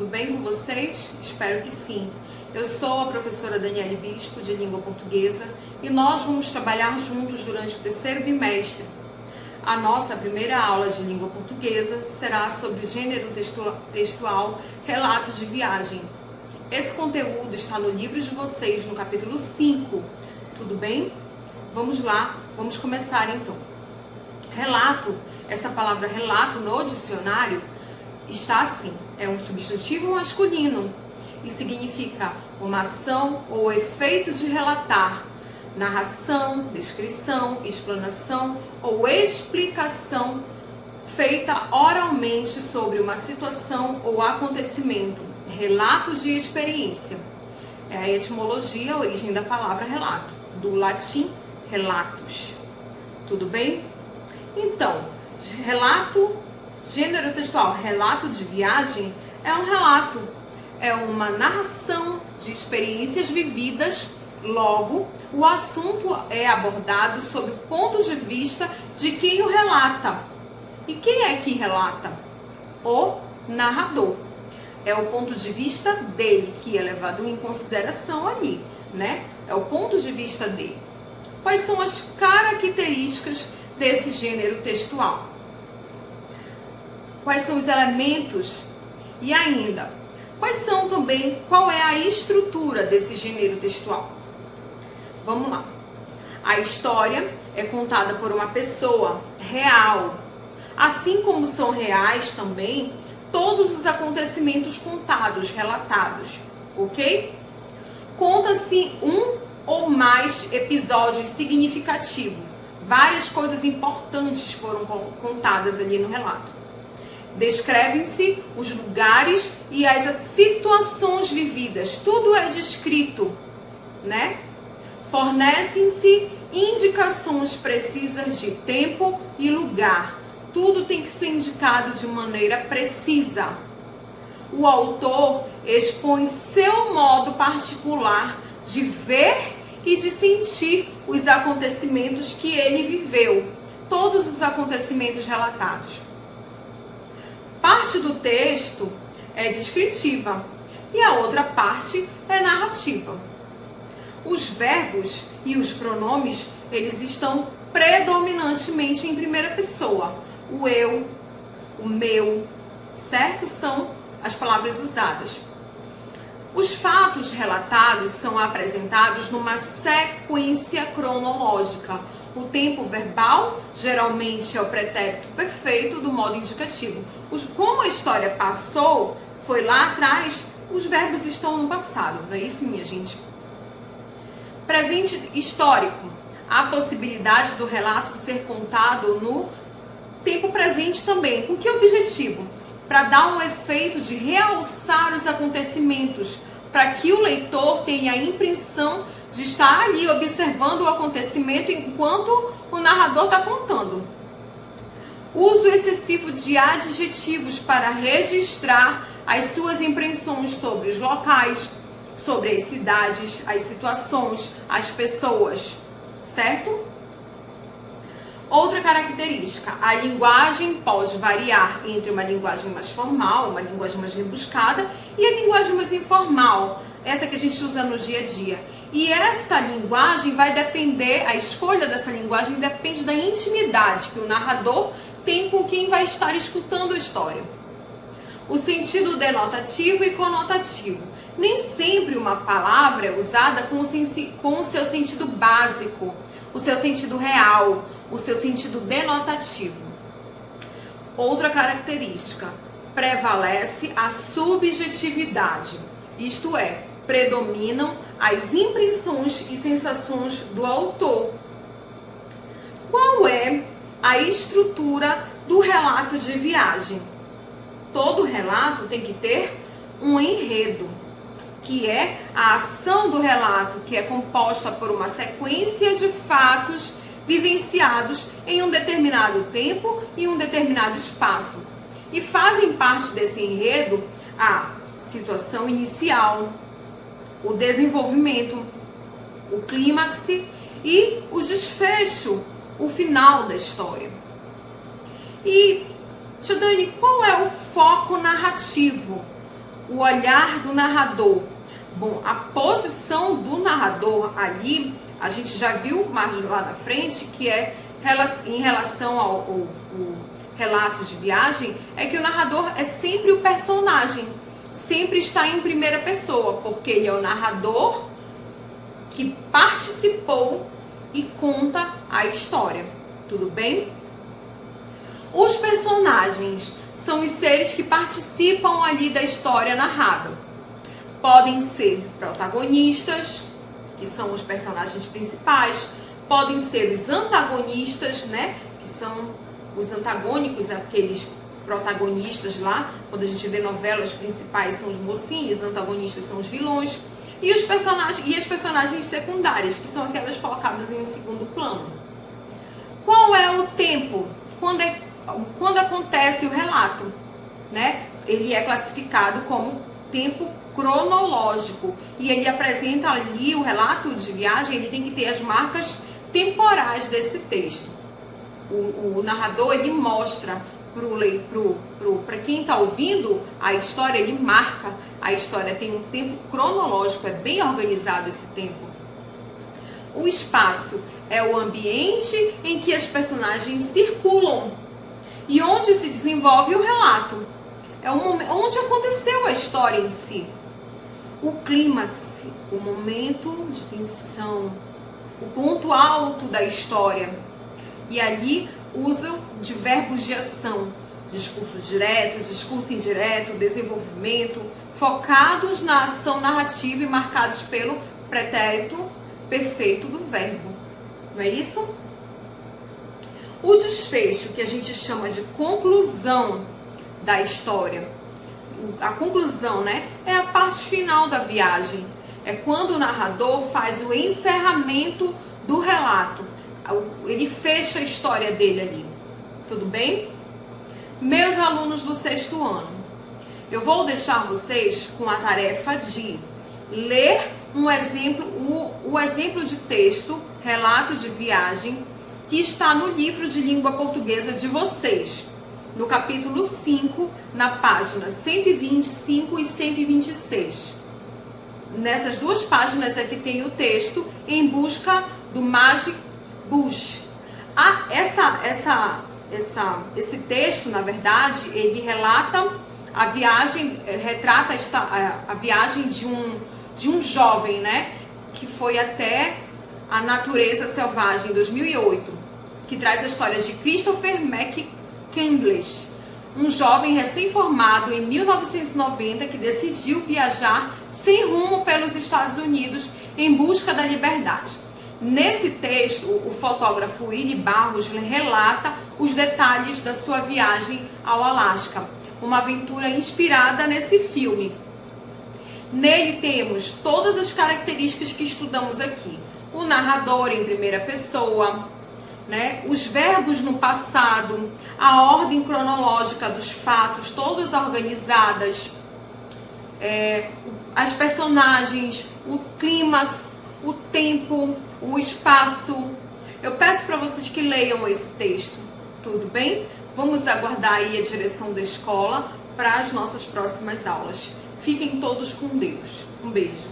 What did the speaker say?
tudo bem com vocês? Espero que sim. Eu sou a professora Daniele Bispo, de Língua Portuguesa, e nós vamos trabalhar juntos durante o terceiro bimestre. A nossa primeira aula de Língua Portuguesa será sobre o gênero textual Relatos de Viagem. Esse conteúdo está no livro de vocês, no capítulo 5. Tudo bem? Vamos lá, vamos começar então. Relato, essa palavra relato no dicionário está assim, é um substantivo masculino e significa uma ação ou efeito de relatar, narração, descrição, explanação ou explicação feita oralmente sobre uma situação ou acontecimento, relato de experiência. É a etimologia, a origem da palavra relato, do latim relatus. Tudo bem? Então, relato, gênero textual, relato de viagem, é um relato, é uma narração de experiências vividas. Logo, o assunto é abordado sob o ponto de vista de quem o relata. E quem é que relata? O narrador. É o ponto de vista dele que é levado em consideração ali, né? É o ponto de vista dele. Quais são as características desse gênero textual? Quais são os elementos? E ainda, qual é a estrutura desse gênero textual? Vamos lá. A história é contada por uma pessoa real. Assim como são reais também todos os acontecimentos contados, relatados, ok? Conta-se um ou mais episódios significativos. Várias coisas importantes foram contadas ali no relato. Descrevem-se os lugares e as situações vividas. Tudo é descrito, né? Fornecem-se indicações precisas de tempo e lugar. Tudo tem que ser indicado de maneira precisa. O autor expõe seu modo particular de ver e de sentir os acontecimentos que ele viveu. Todos os acontecimentos relatados. Parte do texto é descritiva e a outra parte é narrativa. Os verbos e os pronomes, eles estão predominantemente em primeira pessoa. O eu, o meu, certo? São as palavras usadas. Os fatos relatados são apresentados numa sequência cronológica. O tempo verbal geralmente é o pretérito perfeito do modo indicativo. Como a história passou, foi lá atrás, os verbos estão no passado, não é isso, minha gente? Presente histórico. A possibilidade do relato ser contado no tempo presente também. Com que objetivo? Para dar um efeito de realçar os acontecimentos, para que o leitor tenha a impressão de estar ali observando o acontecimento enquanto o narrador está contando. Uso excessivo de adjetivos para registrar as suas impressões sobre os locais, sobre as cidades, as situações, as pessoas, certo? Outra característica, a linguagem pode variar entre uma linguagem mais formal, uma linguagem mais rebuscada e a linguagem mais informal, essa que a gente usa no dia a dia. E essa linguagem vai depender, a escolha dessa linguagem depende da intimidade que o narrador tem com quem vai estar escutando a história. O sentido denotativo e conotativo. Nem sempre uma palavra é usada com o seu sentido básico, o seu sentido real, o seu sentido denotativo. Outra característica, prevalece a subjetividade, isto é, predominam as impressões e sensações do autor. Qual é a estrutura do relato de viagem? Todo relato tem que ter um enredo, que é a ação do relato, que é composta por uma sequência de fatos vivenciados em um determinado tempo e um determinado espaço. E fazem parte desse enredo a situação inicial, o desenvolvimento, o clímax e o desfecho, o final da história. E, tia Dani, qual é o foco narrativo? o olhar do narrador. Bom, a posição do narrador ali, a gente já viu mais lá na frente, que é em relação ao relato de viagem, é que o narrador é sempre o personagem, sempre está em primeira pessoa, porque ele é o narrador que participou e conta a história. Tudo bem? Os personagens são os seres que participam ali da história narrada. Podem ser protagonistas, que são os personagens principais, podem ser os antagonistas, né, que são os antagônicos, aqueles protagonistas lá, quando a gente vê novelas principais são os mocinhos, os antagonistas são os vilões, e os personagens e as personagens secundárias, que são aquelas colocadas em um segundo plano. Qual é o tempo? Quando acontece o relato, né? Ele é classificado como tempo cronológico e ele apresenta ali o relato de viagem, ele tem que ter as marcas temporais desse texto. O narrador, ele mostra para quem está ouvindo a história, ele marca a história, tem um tempo cronológico, é bem organizado esse tempo. O espaço é o ambiente em que as personagens circulam e onde se desenvolve o relato. É o momento onde aconteceu a história em si. O clímax, o momento de tensão, o ponto alto da história. E ali usam de verbos de ação, discurso direto, discurso indireto, desenvolvimento, focados na ação narrativa e marcados pelo pretérito perfeito do verbo. Não é isso? O desfecho, que a gente chama de conclusão da história, a conclusão, né, é a parte final da viagem. É quando o narrador faz o encerramento do relato. Ele fecha a história dele ali. Tudo bem? Meus alunos do 6º ano, eu vou deixar vocês com a tarefa de ler um exemplo, o exemplo de texto, relato de viagem, que está no livro de língua portuguesa de vocês, no capítulo 5, na página 125 e 126. Nessas duas páginas é que tem o texto Em Busca do Magic Bush. Esse texto, na verdade, ele relata a viagem, retrata a viagem de um jovem, né, que foi até a natureza selvagem em 2008, que traz a história de Christopher McCandless, um jovem recém-formado em 1990 que decidiu viajar sem rumo pelos Estados Unidos em busca da liberdade. Nesse texto, o fotógrafo Willy Barros relata os detalhes da sua viagem ao Alasca, uma aventura inspirada nesse filme. Nele temos todas as características que estudamos aqui. O narrador em primeira pessoa, né? Os verbos no passado, a ordem cronológica dos fatos, todas organizadas, as personagens, o clímax, o tempo, o espaço. Eu peço para vocês que leiam esse texto, tudo bem? Vamos aguardar aí a direção da escola para as nossas próximas aulas. Fiquem todos com Deus. Um beijo.